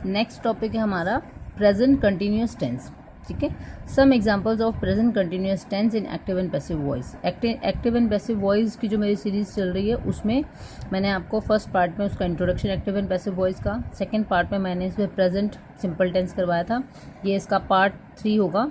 Next topic है हमारा present continuous tense. ठीक है, some examples of present continuous tense in active and passive voice. Active and passive voice की जो मेरी सीरीज चल रही है उसमें मैंने आपको फर्स्ट पार्ट में उसका introduction active and passive voice का, सेकंड पार्ट में मैंने इसमें प्रेजेंट सिंपल टेंस करवाया था। ये इसका पार्ट 3 होगा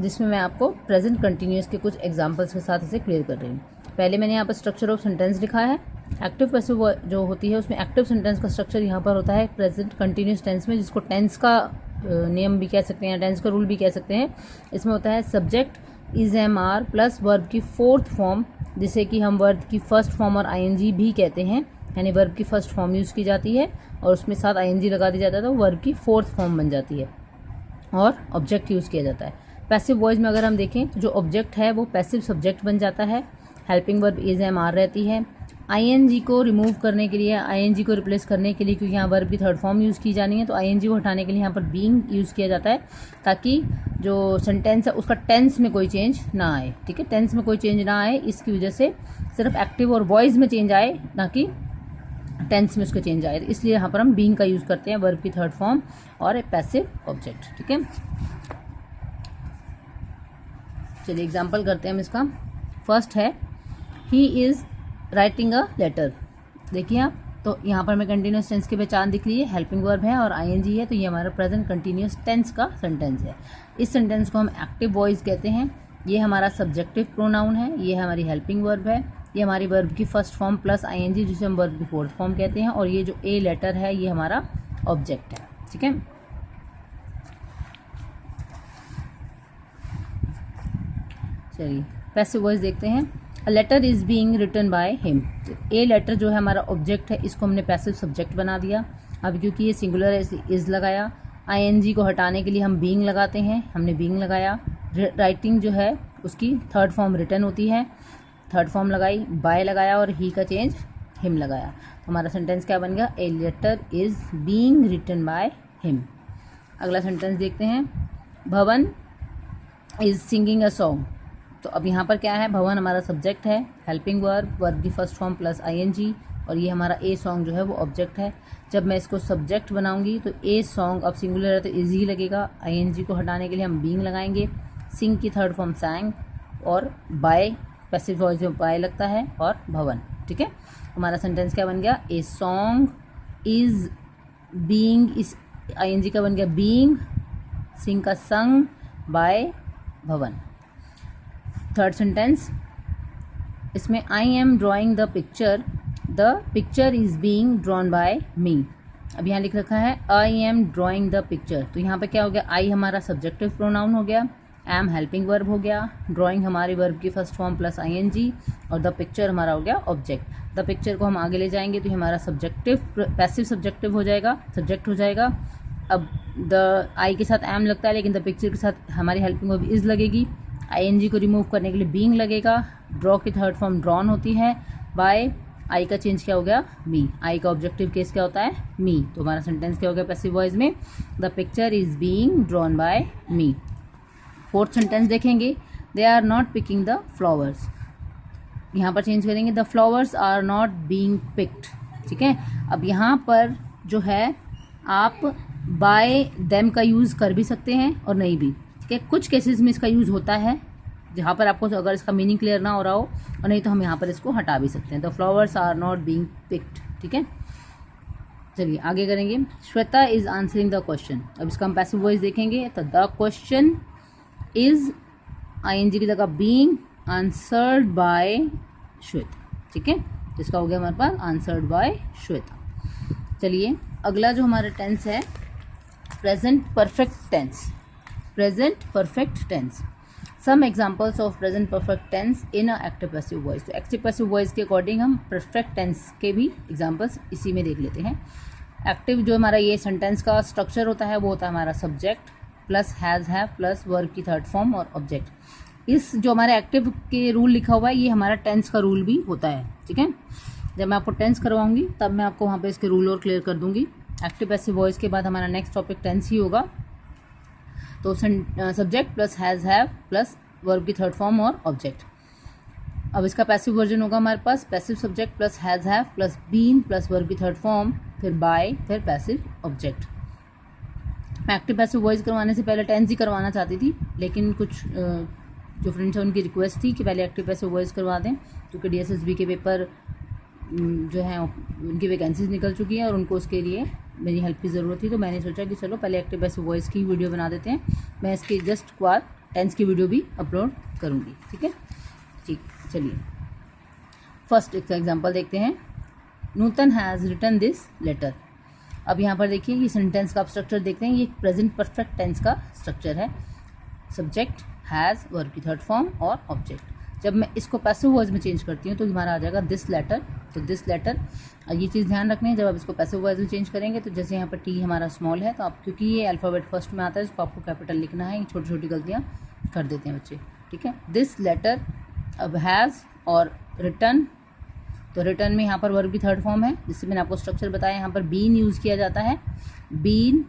जिसमें मैं आपको प्रेजेंट कंटिन्यूस के कुछ एग्जांपल्स के साथ इसे क्लियर कर रही हूँ। पहले मैंने यहाँ पर स्ट्रक्चर ऑफ सेंटेंस लिखा है। एक्टिव पैसिव जो होती है उसमें एक्टिव सेंटेंस का स्ट्रक्चर यहाँ पर होता है प्रेजेंट कंटिन्यूस टेंस में, जिसको टेंस का नियम भी कह सकते हैं, टेंस का रूल भी कह सकते हैं। इसमें होता है subject is am are plus verb की फोर्थ फॉर्म, जिसे कि हम वर्ब की फर्स्ट फॉर्म और आईएनजी भी कहते हैं, यानी वर्ब की फर्स्ट फॉर्म यूज़ की जाती है और उसमें साथ आईएनजी लगा दिया जाता है तो वर्ब की फोर्थ फॉर्म बन जाती है और ऑब्जेक्ट यूज़ किया जाता है। पैसिव वॉइस में अगर हम देखें तो जो ऑब्जेक्ट है वो पैसिव सब्जेक्ट बन जाता है, helping verb is am are रहती है। आईएनजी को रिमूव करने के लिए, आईएनजी को रिप्लेस करने के लिए, क्योंकि यहाँ वर्ब की थर्ड फॉर्म यूज़ की जानी है तो आईएनजी को हटाने के लिए यहाँ पर बीइंग यूज़ किया जाता है ताकि जो सेंटेंस है उसका टेंस में कोई चेंज ना आए। ठीक है, टेंस में कोई चेंज ना आए इसकी वजह से सिर्फ एक्टिव और वॉइस में चेंज आए, ना कि टेंस में उसका चेंज आए, इसलिए यहाँ पर हम बीइंग का यूज़ करते हैं, वर्ब की थर्ड फॉर्म और ए पैसिव ऑब्जेक्ट। ठीक है, चलिए एग्जाम्पल करते हैं हम इसका। फर्स्ट है he is writing a letter. देखिए आप, तो यहाँ पर हमें कंटिन्यूस टेंस की पहचान दिख रही है, हेल्पिंग वर्ब है और आईएनजी है, तो ये हमारा प्रेजेंट कंटिन्यूस टेंस का सेंटेंस है। इस सेंटेंस को हम एक्टिव वॉइस कहते हैं। ये हमारा सब्जेक्टिव प्रोनाउन है, ये हमारी हेल्पिंग वर्ब है, ये हमारी वर्ब की फर्स्ट फॉर्म प्लस आईएनजी जिसे हम वर्ब की फोर्थ फॉर्म कहते हैं, और ये जो ए लेटर है ये हमारा ऑब्जेक्ट है। ठीक है, चलिए पैसिव वॉइस देखते हैं। A letter is being written by him. A letter जो है हमारा ऑब्जेक्ट है, इसको हमने पैसिव सब्जेक्ट बना दिया। अब क्योंकि ये सिंगुलर है इज लगाया, आईएनजी को हटाने के लिए हम बीइंग लगाते हैं, हमने बीइंग लगाया। राइटिंग जो है उसकी थर्ड फॉर्म रिटन होती है, थर्ड फॉर्म लगाई, बाय लगाया और ही का चेंज हिम लगाया। हमारा सेंटेंस क्या बन गया? A letter is being written by him. अगला सेंटेंस देखते हैं। भवन इज सिंगिंग अ सॉन्ग। तो अब यहाँ पर क्या है? भवन हमारा सब्जेक्ट है, हेल्पिंग वर्ब, वर्ब की फर्स्ट फॉर्म प्लस आईएनजी, और ये हमारा ए सॉन्ग जो है वो ऑब्जेक्ट है। जब मैं इसको सब्जेक्ट बनाऊंगी तो ए सॉन्ग, अब सिंगुलर है तो इज ही लगेगा, आईएनजी को हटाने के लिए हम बीइंग लगाएंगे। सिंग की थर्ड फॉर्म सैंग, और बाय पैसिव वॉइस में बाय लगता है, और भवन। ठीक है, हमारा सेंटेंस क्या बन गया? ए सॉन्ग इज बीइंग, इस आईएनजी का बन गया बीइंग, सिंग का संग, बाय भवन। थर्ड सेंटेंस, इसमें I am drawing the picture is being drawn by me. अब यहाँ लिख रखा है I am drawing the picture, तो यहाँ पे क्या हो गया? आई हमारा सब्जेक्टिव प्रोनाउन हो गया, एम हेल्पिंग वर्ब हो गया, ड्रॉइंग हमारी वर्ब की फर्स्ट फॉर्म प्लस आईएनजी, और द पिक्चर हमारा हो गया ऑब्जेक्ट। द पिक्चर को हम आगे ले जाएंगे तो हमारा सब्जेक्टिव पैसिव सब्जेक्टिव हो जाएगा, सब्जेक्ट हो जाएगा। अब द आई के साथ एम लगता है, लेकिन द पिक्चर के साथ हमारी हेल्पिंग वर्ब इज लगेगी, आईएनजी को रिमूव करने के लिए बीइंग लगेगा, ड्रॉ की थर्ड फॉर्म ड्रॉन होती है, बाय आई का चेंज क्या हो गया? मी। आई का ऑब्जेक्टिव केस क्या होता है? मी। तो हमारा सेंटेंस क्या हो गया पैसिव वॉइस में? The picture is being drawn by me. Fourth sentence देखेंगे। They are not picking the flowers. यहाँ पर चेंज करेंगे, the flowers are not being picked. ठीक है, अब यहाँ पर जो है आप बाय देम का यूज़ कर भी सकते हैं और नहीं भी। ठीक है, कुछ केसेस में इसका यूज़ होता है जहाँ पर आपको अगर इसका मीनिंग क्लियर ना हो रहा हो, और नहीं तो हम यहाँ पर इसको हटा भी सकते हैं। The flowers are not being picked. ठीक है, चलिए आगे करेंगे। Shweta is answering the question. अब इसका हम पैसिव वॉइस देखेंगे, तो द क्वेश्चन इज आईएनजी की जगह बीइंग आंसर्ड बाय श्वेता। ठीक है, जिसका हो गया हमारे पास आंसर्ड बाय श्वेता। चलिए अगला जो हमारा टेंस है present perfect tense. Present perfect tense, some examples of present perfect tense in a active passive voice. तो एक्टिव पैसिव वॉइस के अकॉर्डिंग हम परफेक्ट टेंस के भी एग्जाम्पल्स इसी में देख लेते हैं। एक्टिव जो हमारा ये सेंटेंस का स्ट्रक्चर होता है वो होता है हमारा subject plus has have plus verb की थर्ड फॉर्म और ऑब्जेक्ट। इस जो हमारे एक्टिव के रूल लिखा हुआ है ये हमारा टेंस का रूल भी होता है। ठीक है, जब मैं आपको टेंस करवाऊंगी तब मैं आपको वहाँ पे इसके रूल और क्लियर कर दूंगी। एक्टिव पैसिव वॉइस के बाद हमारा नेक्स्ट टॉपिक टेंस ही होगा। तो subject plus has have plus verb की थर्ड फॉर्म और ऑब्जेक्ट। अब इसका पैसिव वर्जन होगा हमारे पास passive subject plus has have plus been plus verb की थर्ड फॉर्म फिर बाय फिर पैसिव ऑब्जेक्ट। मैं एक्टिव पैसिव वॉइस करवाने से पहले टेंस ही करवाना चाहती थी, लेकिन कुछ जो फ्रेंड्स हैं उनकी रिक्वेस्ट थी कि पहले एक्टिव पैसिव वॉइस करवा दें, क्योंकि DSSB के पेपर जो हैं उनकी वैकेंसीज निकल चुकी हैं और उनको उसके लिए मेरी हेल्प की ज़रूरत थी। तो मैंने सोचा कि चलो पहले एक्टिव पैसिव वॉइस की वीडियो बना देते हैं। मैं इसकी जस्ट बाद टेंस की वीडियो भी अपलोड करूँगी। ठीक है, ठीक, चलिए फर्स्ट एक एग्जांपल देखते हैं। नूतन हैज़ रिटन दिस लेटर। अब यहाँ पर देखिए ये सेंटेंस का आप स्ट्रक्चर देखते हैं, ये प्रेजेंट परफेक्ट टेंस का स्ट्रक्चर है। सब्जेक्ट हैज़ वर्ब की थर्ड फॉर्म और ऑब्जेक्ट। जब मैं इसको पैसिव वॉइस में चेंज करती हूँ तो हमारा आ जाएगा दिस लेटर। तो दिस लेटर, ये चीज़ ध्यान रखनी है, जब आप इसको पैसिव वॉइस में चेंज करेंगे तो जैसे यहाँ पर टी हमारा स्मॉल है, तो आप क्योंकि ये अल्फ़ाबेट फर्स्ट में आता है इसको आपको कैपिटल लिखना है। छोटी छोटी गलतियाँ कर देते हैं बच्चे। ठीक है, दिस लेटर। अब हैज़ और रिटर्न, तो रिटर्न में यहाँ पर वर्ब की थर्ड फॉर्म है, जिससे मैंने आपको स्ट्रक्चर बताया। यहाँ पर बीन यूज़ किया जाता है। बीन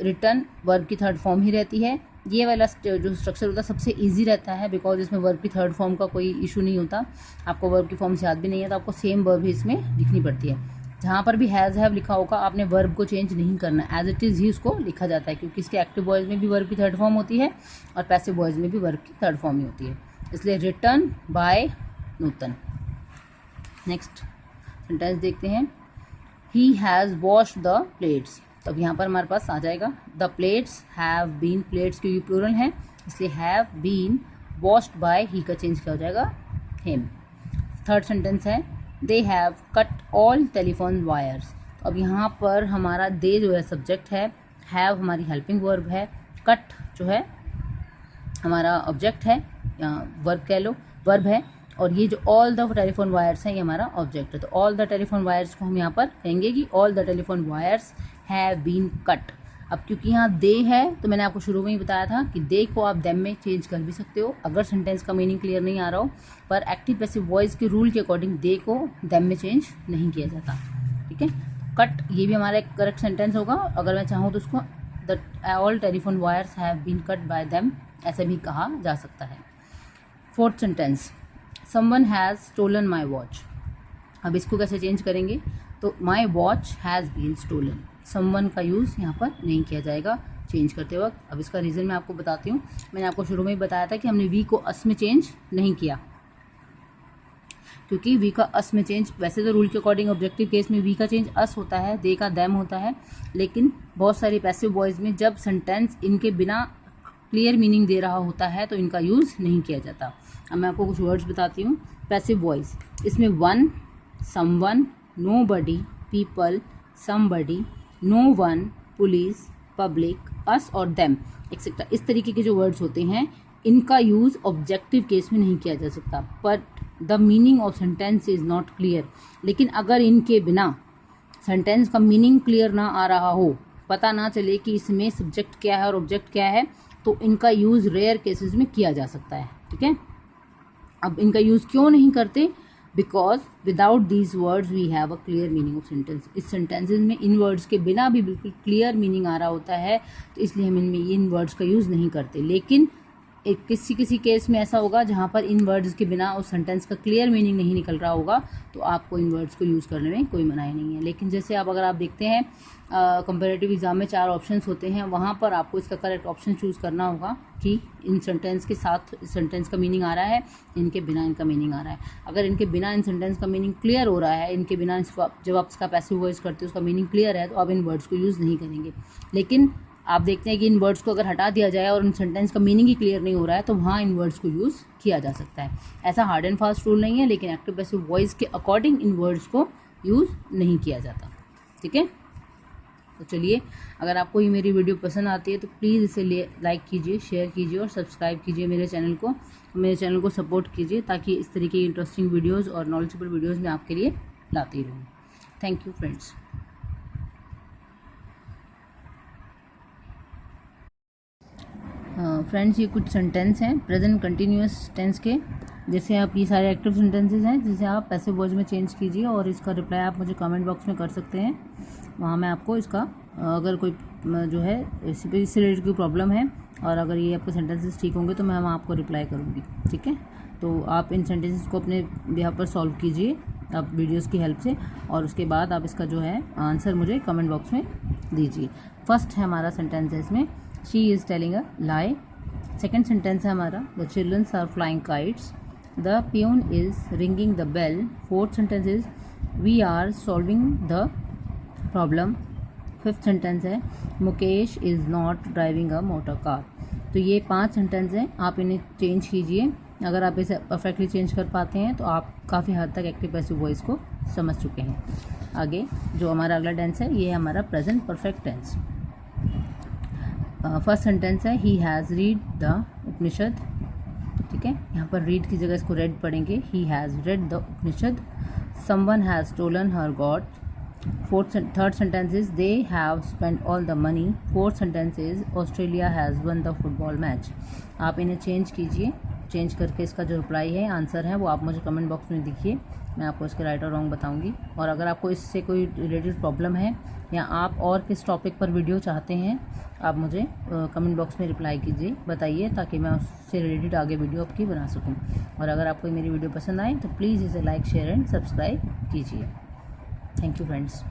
रिटर्न वर्ब की थर्ड फॉर्म ही रहती है। ये वाला जो स्ट्रक्चर होता है सबसे इजी रहता है, बिकॉज इसमें वर्ब की थर्ड फॉर्म का कोई इशू नहीं होता। आपको वर्ब की फॉर्म से याद भी नहीं है तो आपको सेम वर्ब ही इसमें लिखनी पड़ती है। जहाँ पर भी हैज़ हैव लिखा होगा आपने वर्ब को चेंज नहीं करना, एज इट इज़ ही उसको लिखा जाता है, क्योंकि इसके एक्टिव वॉइस में भी वर्ब की थर्ड फॉर्म होती है और पैसिव वॉइस में भी वर्ब की थर्ड फॉर्म ही होती है। इसलिए written by Nutan. Next sentence देखते हैं। He has washed the plates. तो अब यहाँ पर हमारे पास आ जाएगा the plates have been, plates क्योंकि प्लूरल है इसलिए have been washed by, he का चेंज क्या हो जाएगा हिम। थर्ड सेंटेंस है they have cut all telephone wires. अब यहाँ पर हमारा दे जो है सब्जेक्ट है, हैव हमारी हेल्पिंग वर्ब है, कट जो है हमारा ऑब्जेक्ट है या वर्ब कह लो, वर्ब है, और ये जो ऑल द टेलीफोन वायर्स हैं ये हमारा ऑब्जेक्ट है। तो ऑल द टेलीफोन वायर्स को हम यहाँ पर कहेंगे कि all the telephone wires have been cut. अब क्योंकि यहाँ दे है तो मैंने आपको शुरू में ही बताया था कि दे को आप देम में चेंज कर भी सकते हो अगर सेंटेंस का मीनिंग क्लियर नहीं आ रहा हो, पर एक्टिव पैसिव वॉइस के रूल के अकॉर्डिंग दे को देम में चेंज नहीं किया जाता। ठीक है, कट ये भी हमारा एक करेक्ट सेंटेंस होगा। अगर मैं चाहूँ तो उसको the all telephone wires have been cut by them ऐसे भी कहा जा सकता है। Fourth sentence someone has stolen my watch. अब इसको कैसे चेंज करेंगे, तो my watch has been stolen, someone का यूज़ यहाँ पर नहीं किया जाएगा चेंज करते वक्त। अब इसका रीज़न मैं आपको बताती हूँ। मैंने आपको शुरू में ही बताया था कि हमने वी को अस में चेंज नहीं किया, क्योंकि वी का अस में चेंज वैसे तो रूल के अकॉर्डिंग ऑब्जेक्टिव केस में वी का चेंज अस होता है, दे का दैम होता है, लेकिन बहुत सारी पैसिव वॉइस में जब सेंटेंस इनके बिना क्लियर मीनिंग दे रहा होता है तो इनका यूज़ नहीं किया जाता। अब मैं आपको कुछ वर्ड्स बताती हूँ। पैसिव वॉइस, इसमें one, someone, nobody, people, somebody, no one, police, public, us और देम एक्सेट्रा, इस तरीके के जो वर्ड्स होते हैं इनका यूज़ ऑब्जेक्टिव केस में नहीं किया जा सकता, but the meaning of sentence is not clear. लेकिन अगर इनके बिना सेंटेंस का मीनिंग क्लियर ना आ रहा हो, पता ना चले कि इसमें सब्जेक्ट क्या है और ऑब्जेक्ट क्या है, तो इनका यूज़ रेयर केसेस में किया जा सकता है। ठीक है, अब इनका यूज़ क्यों नहीं करते, because without these words we have a clear meaning of sentence. इस सेंटेंसेज में इन वर्ड्स के बिना भी बिल्कुल क्लियर मीनिंग आ रहा होता है, तो इसलिए हम इनमें इन वर्ड्स का यूज़ नहीं करते। लेकिन एक किसी केस में ऐसा होगा जहाँ पर इन वर्ड्स के बिना उस सेंटेंस का क्लियर मीनिंग नहीं निकल रहा होगा, तो आपको इन वर्ड्स को यूज़ करने में कोई मनाही नहीं है। लेकिन जैसे अगर आप देखते हैं कंपैरेटिव एग्जाम में 4 ऑप्शंस होते हैं, वहाँ पर आपको इसका करेक्ट ऑप्शन चूज़ करना होगा कि इन सेंटेंस के साथ सेंटेंस का मीनिंग आ रहा है, इनके बिना इनका मीनिंग आ रहा है। अगर इनके बिना इन सेंटेंस का मीनिंग क्लियर हो रहा है, इनके बिना जब आप इसका पैसिव वॉइस करते हो उसका मीनिंग क्लियर है, तो आप इन वर्ड्स को यूज़ नहीं करेंगे। लेकिन आप देखते हैं कि इन वर्ड्स को अगर हटा दिया जाए और इन सेंटेंस का मीनिंग ही क्लियर नहीं हो रहा है, तो वहाँ इन वर्ड्स को यूज़ किया जा सकता है। ऐसा हार्ड एंड फास्ट रूल नहीं है, लेकिन एक्टिव पैसिव वॉइस के अकॉर्डिंग इन वर्ड्स को यूज़ नहीं किया जाता। ठीक है, तो चलिए, अगर आपको ये मेरी वीडियो पसंद आती है तो प्लीज़ इसे लाइक कीजिए, शेयर कीजिए और सब्सक्राइब कीजिए मेरे चैनल को सपोर्ट कीजिए, ताकि इस तरीके की इंटरेस्टिंग वीडियोज़ और नॉलेजेबल वीडियोज़ मैं आपके लिए लाती रहूँ। Thank you friends. फ्रेंड्स, ये कुछ सेंटेंस हैं प्रेजेंट कंटिन्यूअस टेंस के। जैसे आप ये सारे एक्टिव सेंटेंसेस हैं जिसे आप पैसिव वॉइस में चेंज कीजिए, और इसका रिप्लाई आप मुझे कमेंट बॉक्स में कर सकते हैं। वहाँ मैं आपको इसका अगर कोई जो है इससे रिलेटेड कोई प्रॉब्लम है और अगर ये आपके सेंटेंसेस ठीक होंगे तो मैं आपको रिप्लाई करूँगी। ठीक है, तो आप इन सेंटेंसेस को अपने यहाँ पर सॉल्व कीजिए आप वीडियोस की हेल्प से, और उसके बाद आप इसका जो है आंसर मुझे कमेंट बॉक्स में दीजिए। फर्स्ट है हमारा सेंटेंस है इसमें, she is telling a lie. Second sentence है हमारा, the childrens are flying kites. The peon is ringing the bell. Fourth sentence is we are solving the problem. Fifth sentence है, Mukesh is not driving a motor car. तो ये 5 sentence हैं, आप इन्हें change कीजिए। अगर आप इसे परफेक्टली चेंज कर पाते हैं तो आप काफ़ी हद तक एक्टिव पैसिव वॉइस को समझ चुके हैं। आगे जो हमारा अगला टेंस है ये है हमारा present perfect tense. First sentence है, he has read the Upanishad. ठीक है, यहाँ पर रीड की जगह इसको रेड पढ़ेंगे, he has read the Upanishad. Someone has stolen her god. Third sentence is they have spend all the money. Fourth sentence is Australia has won the football match. आप इन्हें चेंज कीजिए, चेंज करके इसका जो रिप्लाई है answer है वो आप मुझे कमेंट बॉक्स में दिखिए, मैं आपको इसके राइट और रॉन्ग बताऊंगी। और अगर आपको इससे कोई रिलेटेड प्रॉब्लम है या आप और किस टॉपिक पर वीडियो चाहते हैं आप मुझे कमेंट बॉक्स में रिप्लाई कीजिए, बताइए, ताकि मैं उससे रिलेटेड आगे वीडियो आपकी बना सकूं। और अगर आपको मेरी वीडियो पसंद आए तो प्लीज़ इसे लाइक शेयर एंड सब्सक्राइब कीजिए। Thank you friends.